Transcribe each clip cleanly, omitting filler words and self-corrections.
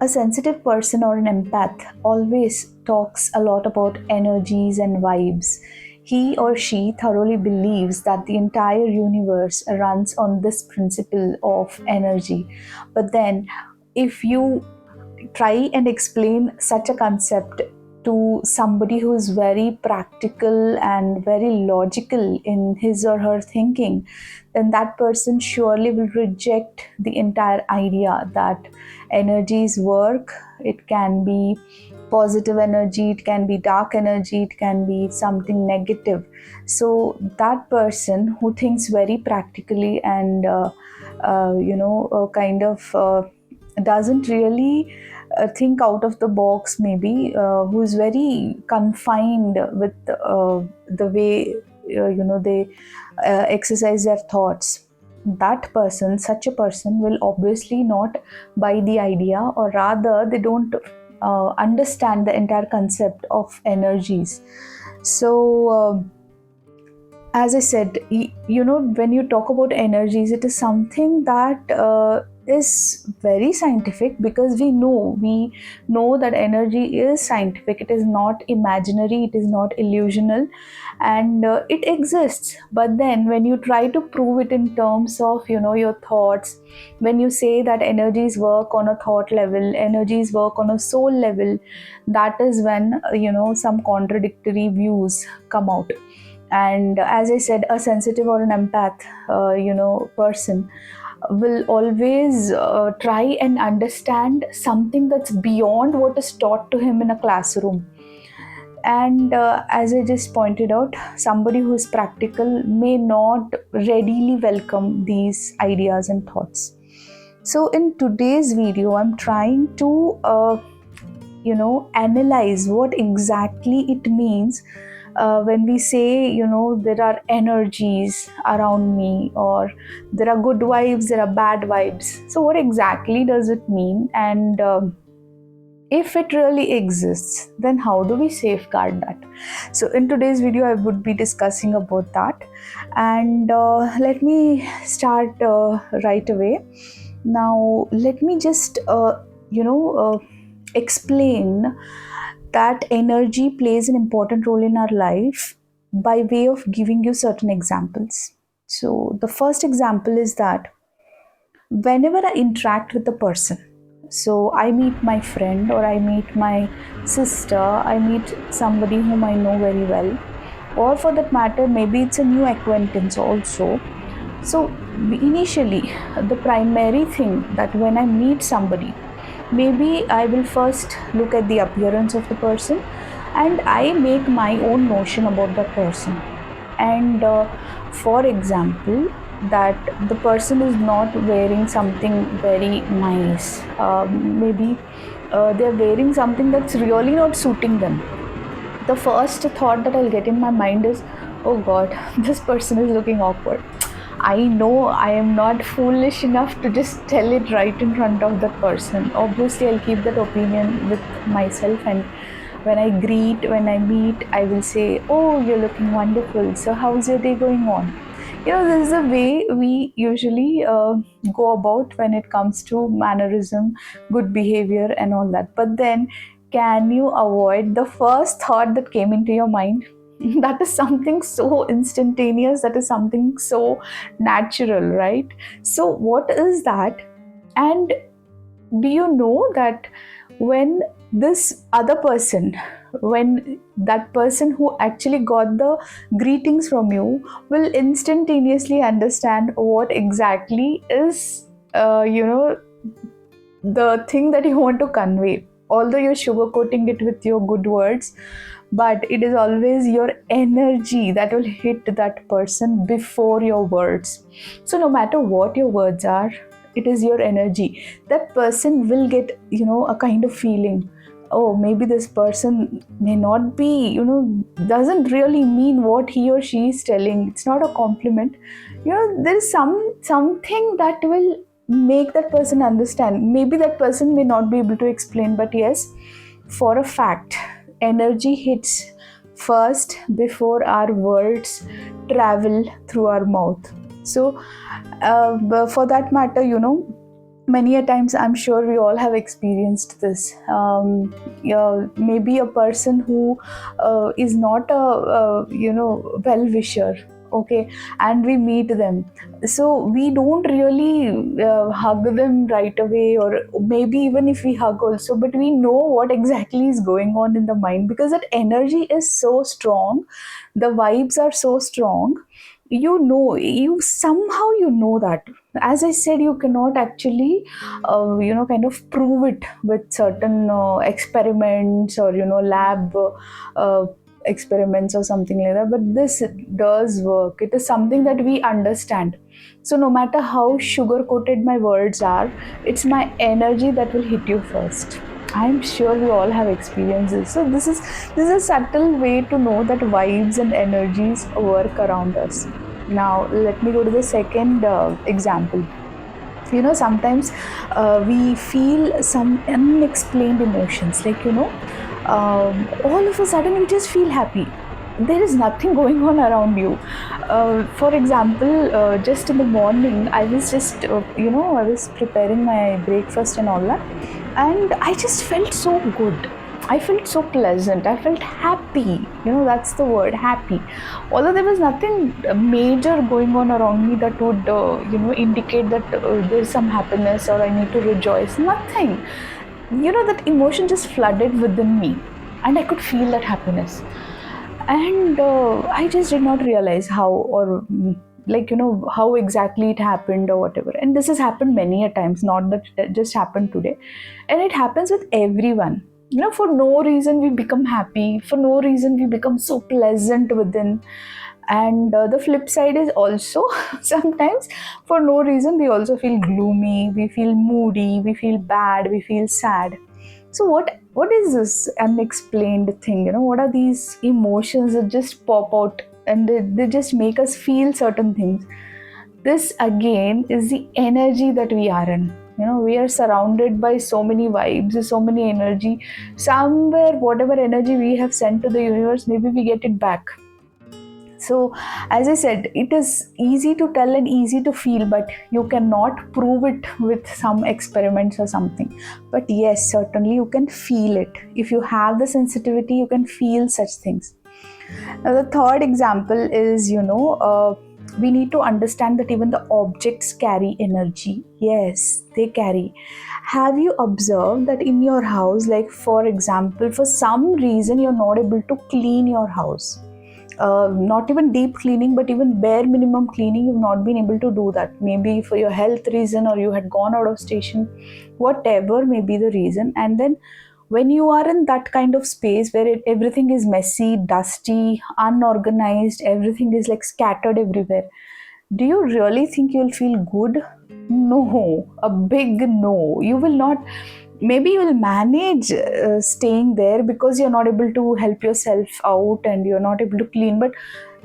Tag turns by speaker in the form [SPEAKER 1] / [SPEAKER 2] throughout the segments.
[SPEAKER 1] A sensitive person or an empath always talks a lot about energies and vibes. He or she thoroughly believes that the entire universe runs on this principle of energy. But then, if you try and explain such a concept to somebody who is very practical and very logical in his or her thinking, then that person surely will reject the entire idea that energies work. It can be positive energy, it can be dark energy, it can be something negative. So that person who thinks very practically and kind of doesn't really think out of the box, maybe who's very confined with the way they exercise their thoughts, that person, such a person will obviously not buy the idea, or rather they don't understand the entire concept of energies. So as I said, when you talk about energies, it is something that is very scientific, because we know that energy is scientific. It is not imaginary, it is not illusional, and it exists. But then when you try to prove it in terms of your thoughts, when you say that energies work on a thought level, energies work on a soul level, that is when some contradictory views come out. And as I said, a sensitive or an empath person will always try and understand something that's beyond what is taught to him in a classroom. And as I just pointed out, somebody who is practical may not readily welcome these ideas and thoughts. So in today's video, I'm trying to analyze what exactly it means when we say, there are energies around me, or there are good vibes, there are bad vibes. So what exactly does it mean? And if it really exists, then how do we safeguard that? So in today's video, I would be discussing about that. And let me start right away. Now, let me just, explain that energy plays an important role in our life by way of giving you certain examples. So, the first example is that whenever I interact with a person, so I meet my friend, or I meet my sister, I meet somebody whom I know very well, or for that matter, maybe it's a new acquaintance also. So, initially, the primary thing that when I meet somebody, maybe I will first look at the appearance of the person, and I make my own notion about the person. And for example, that the person is not wearing something very nice, maybe they're wearing something that's really not suiting them. The first thought that I'll get in my mind is, oh god, this person is looking awkward. I know I am not foolish enough to just tell it right in front of that person. Obviously, I'll keep that opinion with myself, and when I greet, when I meet, I will say, oh, you're looking wonderful. So, how's your day going on? This is the way we usually go about when it comes to mannerism, good behavior, and all that. But then, can you avoid the first thought that came into your mind? That is something so instantaneous, that is something so natural, right? So, what is that? And do you know that when this other person, when that person who actually got the greetings from you will instantaneously understand what exactly is the thing that you want to convey, although you're sugarcoating it with your good words, but it is always your energy that will hit that person before your words. So no matter what your words are, it is your energy. That person will get, a kind of feeling, oh, maybe this person may not be, doesn't really mean what he or she is telling. It's not a compliment. There's something that will make that person understand. Maybe that person may not be able to explain, but yes, for a fact, energy hits first before our words travel through our mouth. So, for that matter, Many a times, I'm sure we all have experienced this. Yeah, maybe a person who is not a well wisher, okay, and we meet them, so we don't really hug them right away, or maybe even if we hug also, but we know what exactly is going on in the mind, because that energy is so strong, the vibes are so strong. You somehow know that. As I said, you cannot actually kind of prove it with certain experiments, or lab uh, experiments or something like that, but this does work. It is something that we understand. So no matter how sugar coated my words are, it's my energy that will hit you first. I'm sure we all have experiences. So this is a subtle way to know that vibes and energies work around us. Now let me go to the second example. Sometimes we feel some unexplained emotions, like all of a sudden you just feel happy. There is nothing going on around you. For example, just in the morning, I was just I was preparing my breakfast and all that, and I just felt so good. I felt so pleasant. I felt happy. That's the word, happy. Although there was nothing major going on around me that would, indicate that there's some happiness or I need to rejoice. Nothing. That emotion just flooded within me, and I could feel that happiness. And I just did not realize how, or how exactly it happened or whatever. And this has happened many a times, not that it just happened today. And it happens with everyone. For no reason we become happy, for no reason we become so pleasant within. And the flip side is also sometimes for no reason we also feel gloomy, we feel moody, we feel bad, we feel sad. So what is this unexplained thing? What are these emotions that just pop out, and they just make us feel certain things? This again is the energy that we are in. We are surrounded by so many vibes, so many energy. Somewhere, whatever energy we have sent to the universe, maybe we get it back. So, as I said, it is easy to tell and easy to feel, but you cannot prove it with some experiments or something. But yes, certainly you can feel it. If you have the sensitivity, you can feel such things. Now, the third example is, we need to understand that even the objects carry energy. Yes, they carry. Have you observed that in your house, like for example, for some reason you're not able to clean your house? Not even deep cleaning, but even bare minimum cleaning, you've not been able to do that. Maybe for your health reason, or you had gone out of station, whatever may be the reason. And then when you are in that kind of space where everything is messy, dusty, unorganized, everything is like scattered everywhere, do you really think you'll feel good? No, a big no. You will not. Maybe you will manage staying there because you're not able to help yourself out and you're not able to clean, but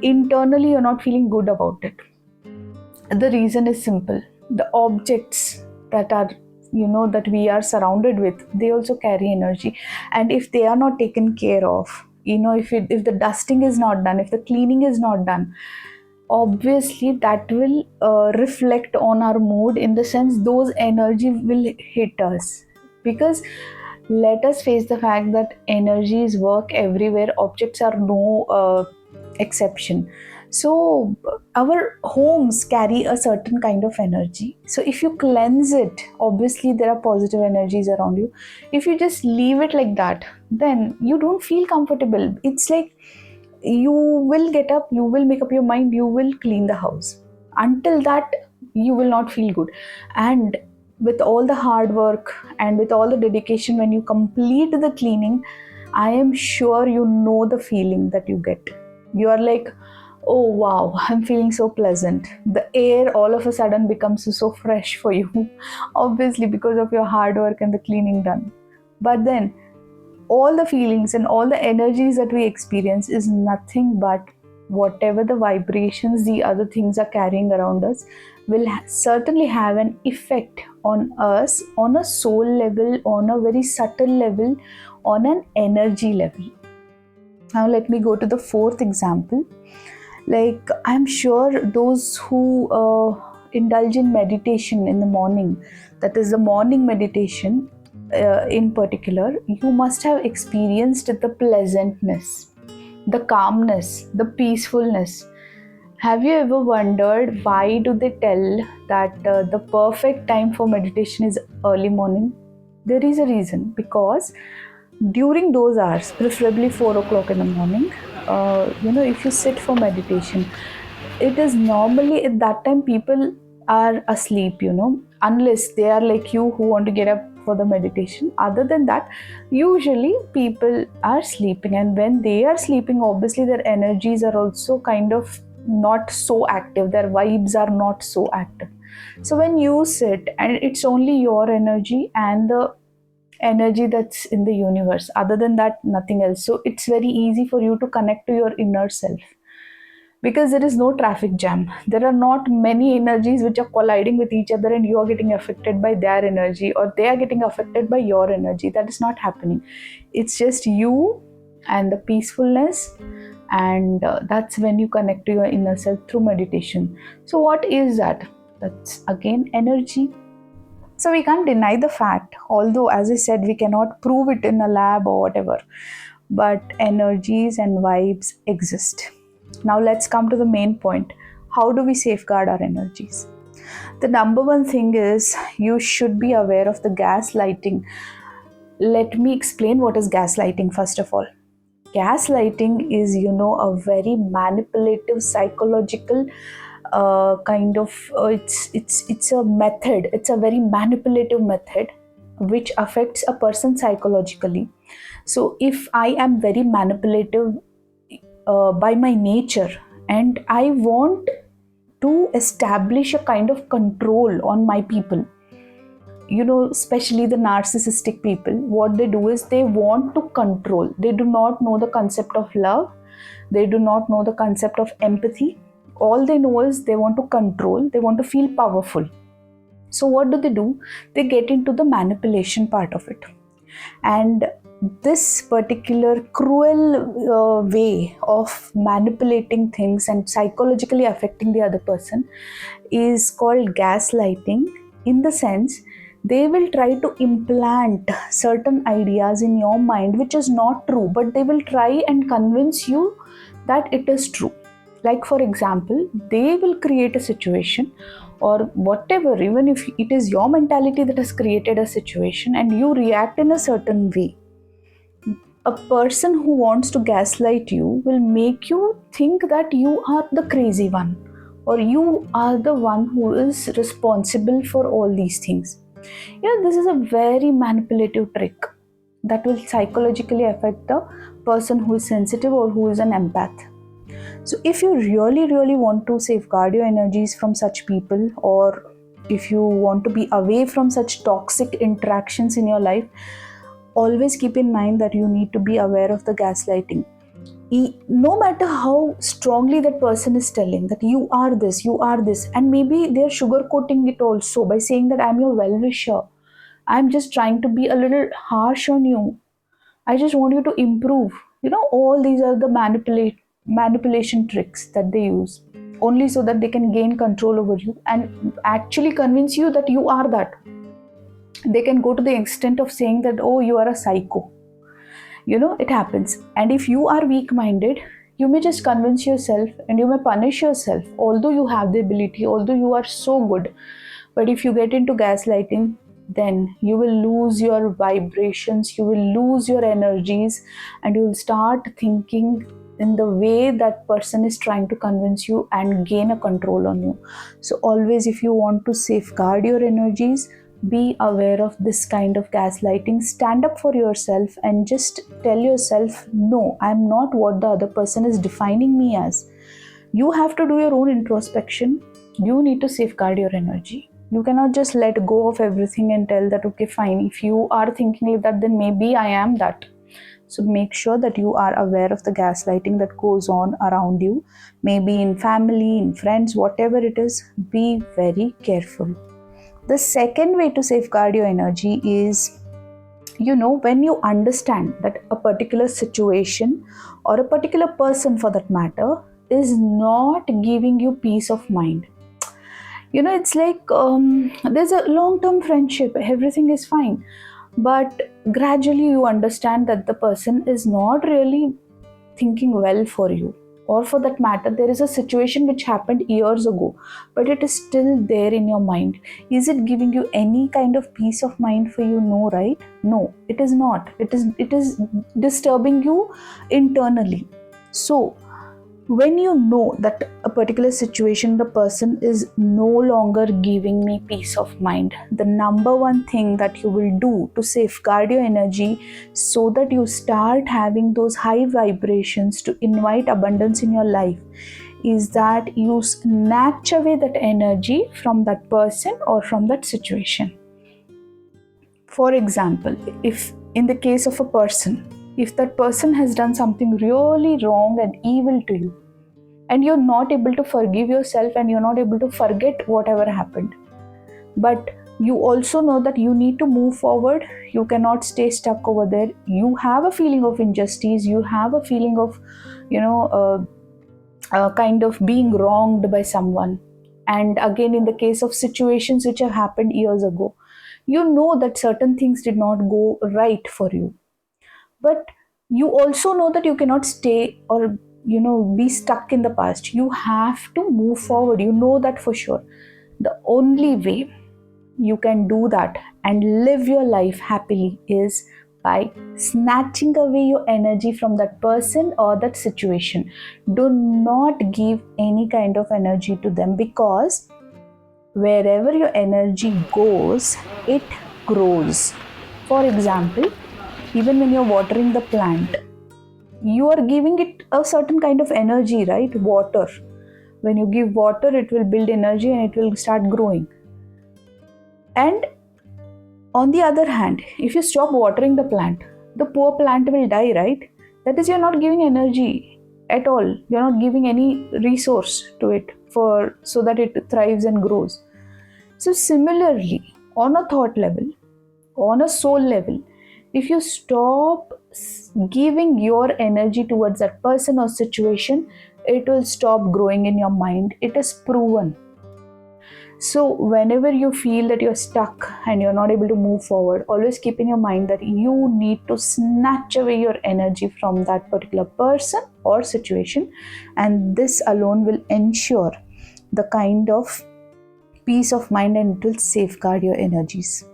[SPEAKER 1] internally you're not feeling good about it. The reason is simple. The objects that are that we are surrounded with, they also carry energy, and if they are not taken care of, if the dusting is not done, if the cleaning is not done, obviously that will reflect on our mood, in the sense those energy will hit us. Because let us face the fact that energies work everywhere, objects are no exception. So our homes carry a certain kind of energy. So if you cleanse it, obviously there are positive energies around you. If you just leave it like that, then you don't feel comfortable. It's like you will get up, you will make up your mind, you will clean the house. Until that, you will not feel good. And with all the hard work and with all the dedication, when you complete the cleaning, I am sure you know the feeling that you get. You are like, oh wow, I'm feeling so pleasant. The air all of a sudden becomes so fresh for you, obviously because of your hard work and the cleaning done. But then all the feelings and all the energies that we experience is nothing but whatever the vibrations the other things are carrying around us will certainly have an effect on us on a soul level, on a very subtle level, on an energy level. Now let me go to the fourth example. Like, I'm sure those who indulge in meditation in the morning, that is the morning meditation in particular, you must have experienced the pleasantness, the calmness, the peacefulness. Have you ever wondered why do they tell that the perfect time for meditation is early morning? There is a reason, because during those hours, preferably 4 o'clock in the morning, if you sit for meditation, it is normally at that time people are asleep, unless they are like you who want to get up for the meditation. Other than that, usually people are sleeping, and when they are sleeping, obviously their energies are also kind of not so active, their vibes are not so active. So when you sit, and it's only your energy and the energy that's in the universe, other than that nothing else, so it's very easy for you to connect to your inner self, because there is no traffic jam. There are not many energies which are colliding with each other and you are getting affected by their energy, or they are getting affected by your energy. That is not happening. It's just you and the peacefulness, and that's when you connect to your inner self through meditation. So what is that? That's again energy. So we can't deny the fact, although as I said, we cannot prove it in a lab or whatever, but energies and vibes exist. Now let's come to the main point. How do we safeguard our energies? The number one thing is you should be aware of the gaslighting. Let me explain what is gaslighting first of all. Gaslighting is, a very manipulative psychological kind of it's a method. It's a very manipulative method which affects a person psychologically. So if I am very manipulative by my nature, and I want to establish a kind of control on my people, especially the narcissistic people, what they do is they want to control. They do not know the concept of love. They do not know the concept of empathy. All they know is they want to control. They want to feel powerful. So what do? They get into the manipulation part of it. And this particular cruel way of manipulating things and psychologically affecting the other person is called gaslighting, in the sense they will try to implant certain ideas in your mind which is not true, but they will try and convince you that it is true. Like for example, they will create a situation or whatever, even if it is your mentality that has created a situation and you react in a certain way. A person who wants to gaslight you will make you think that you are the crazy one, or you are the one who is responsible for all these things. This is a very manipulative trick that will psychologically affect the person who is sensitive or who is an empath. So if you really want to safeguard your energies from such people, or if you want to be away from such toxic interactions in your life, always keep in mind that you need to be aware of the gaslighting. No matter how strongly that person is telling that you are this, and maybe they're sugarcoating it also by saying that I'm your well-wisher, I'm just trying to be a little harsh on you, I just want you to improve. All these are the manipulation tricks that they use, only so that they can gain control over you and actually convince you that you are that. They can go to the extent of saying that, oh, you are a psycho. It happens. And if you are weak-minded, you may just convince yourself and you may punish yourself, although you have the ability, although you are so good. But if you get into gaslighting, then you will lose your vibrations, you will lose your energies, and you will start thinking in the way that person is trying to convince you and gain a control on you. So always, if you want to safeguard your energies, be aware of this kind of gaslighting. Stand up for yourself and just tell yourself, no, I'm not what the other person is defining me as. You have to do your own introspection. You need to safeguard your energy. You cannot just let go of everything and tell that, okay, fine, if you are thinking like that, then maybe I am that. So make sure that you are aware of the gaslighting that goes on around you, maybe in family, in friends, whatever it is. Be very careful. The second way to safeguard your energy is, when you understand that a particular situation or a particular person for that matter is not giving you peace of mind. It's like there's a long term friendship, everything is fine, but gradually you understand that the person is not really thinking well for you. Or for that matter, there is a situation which happened years ago, but it is still there in your mind. Is it giving you any kind of peace of mind for you? No, right? No, it is not. It is disturbing you internally. So when you know that a particular situation, the person is no longer giving me peace of mind, the number one thing that you will do to safeguard your energy so that you start having those high vibrations to invite abundance in your life is that you snatch away that energy from that person or from that situation. For example, if in the case of a person, if that person has done something really wrong and evil to you, and you're not able to forgive yourself and you're not able to forget whatever happened, but you also know that you need to move forward, you cannot stay stuck over there, you have a feeling of injustice, you have a feeling of kind of being wronged by someone. And again, in the case of situations which have happened years ago, you know that certain things did not go right for you, but you also know that you cannot stay or be stuck in the past. You have to move forward, you know that for sure. The only way you can do that and live your life happily is by snatching away your energy from that person or that situation. Do not give any kind of energy to them, because wherever your energy goes, it grows. For example, even when you're watering the plant, you are giving it a certain kind of energy, right? Water. When you give water, it will build energy and it will start growing. And on the other hand, if you stop watering the plant, the poor plant will die, right? That is, you're not giving energy at all. You're not giving any resource to it for so that it thrives and grows. So similarly, on a thought level, on a soul level, if you stop giving your energy towards that person or situation, it will stop growing in your mind. It is proven. So whenever you feel that you're stuck and you're not able to move forward, always keep in your mind that you need to snatch away your energy from that particular person or situation, and this alone will ensure the kind of peace of mind and it will safeguard your energies.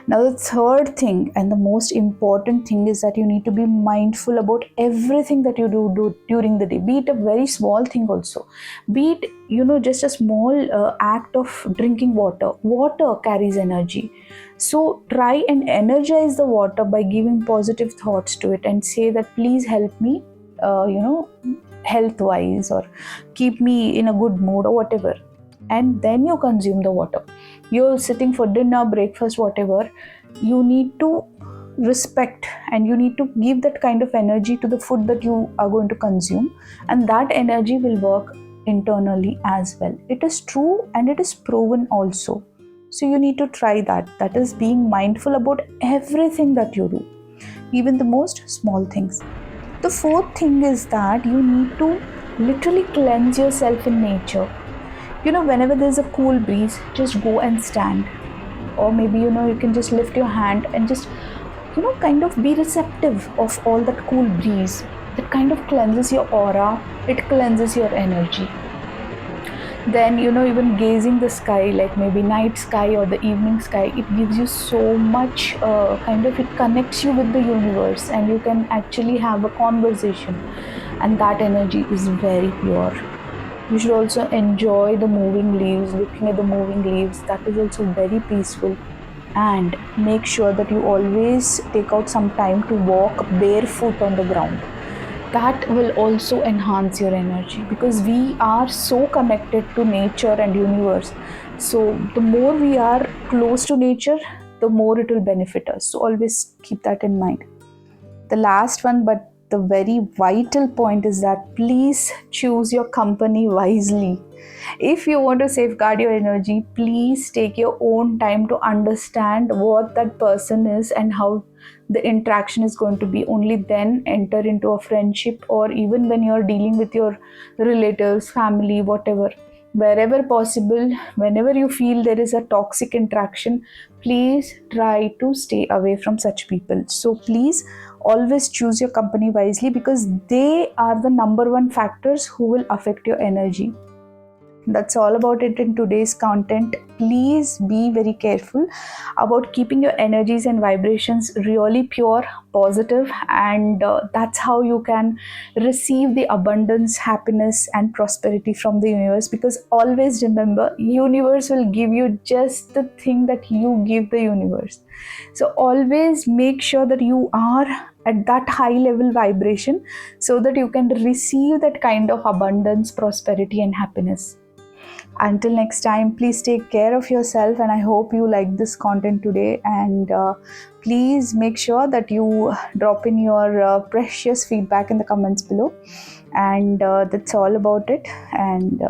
[SPEAKER 1] Now, the third thing and the most important thing is that you need to be mindful about everything that you do during the day, be it a very small thing also, be it, just a small act of drinking water. Water carries energy. So try and energize the water by giving positive thoughts to it and say that please help me, health wise, or keep me in a good mood or whatever. And then you consume the water. You're sitting for dinner, breakfast, whatever, you need to respect and you need to give that kind of energy to the food that you are going to consume, and that energy will work internally as well. It is true and it is proven also. So you need to try that. That is being mindful about everything that you do, even the most small things. The fourth thing is that you need to literally cleanse yourself in nature. Whenever there's a cool breeze, just go and stand. Or maybe, you can just lift your hand and just, kind of be receptive of all that cool breeze. That kind of cleanses your aura, it cleanses your energy. Then, even gazing the sky, like maybe night sky or the evening sky, it gives you so much, it connects you with the universe and you can actually have a conversation. And that energy is very pure. You should also enjoy the moving leaves, looking at the moving leaves. That is also very peaceful. And make sure that you always take out some time to walk barefoot on the ground. That will also enhance your energy, because we are so connected to nature and universe. So the more we are close to nature, the more it will benefit us. So always keep that in mind. The last one, but the very vital point, is that please choose your company wisely. If you want to safeguard your energy, please take your own time to understand what that person is and how the interaction is going to be. Only then enter into a friendship, or even when you're dealing with your relatives, family, whatever. wherever possible, whenever you feel there is a toxic interaction, please try to stay away from such people. So please always choose your company wisely, because they are the number one factors who will affect your energy. That's all about it in today's content. Please be very careful about keeping your energies and vibrations really pure, positive, and that's how you can receive the abundance, happiness, and prosperity from the universe. Because always remember, universe will give you just the thing that you give the universe. So always make sure that you are at that high level vibration, so that you can receive that kind of abundance, prosperity, and happiness. Until next time, please take care of yourself, and I hope you like this content today. And please make sure that you drop in your precious feedback in the comments below. And that's all about it. And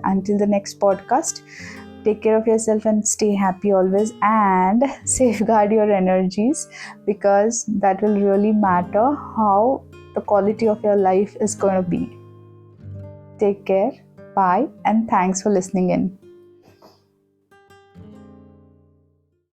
[SPEAKER 1] until the next podcast, take care of yourself and stay happy always, and safeguard your energies, because that will really matter how the quality of your life is going to be. Take care. Bye, and thanks for listening in.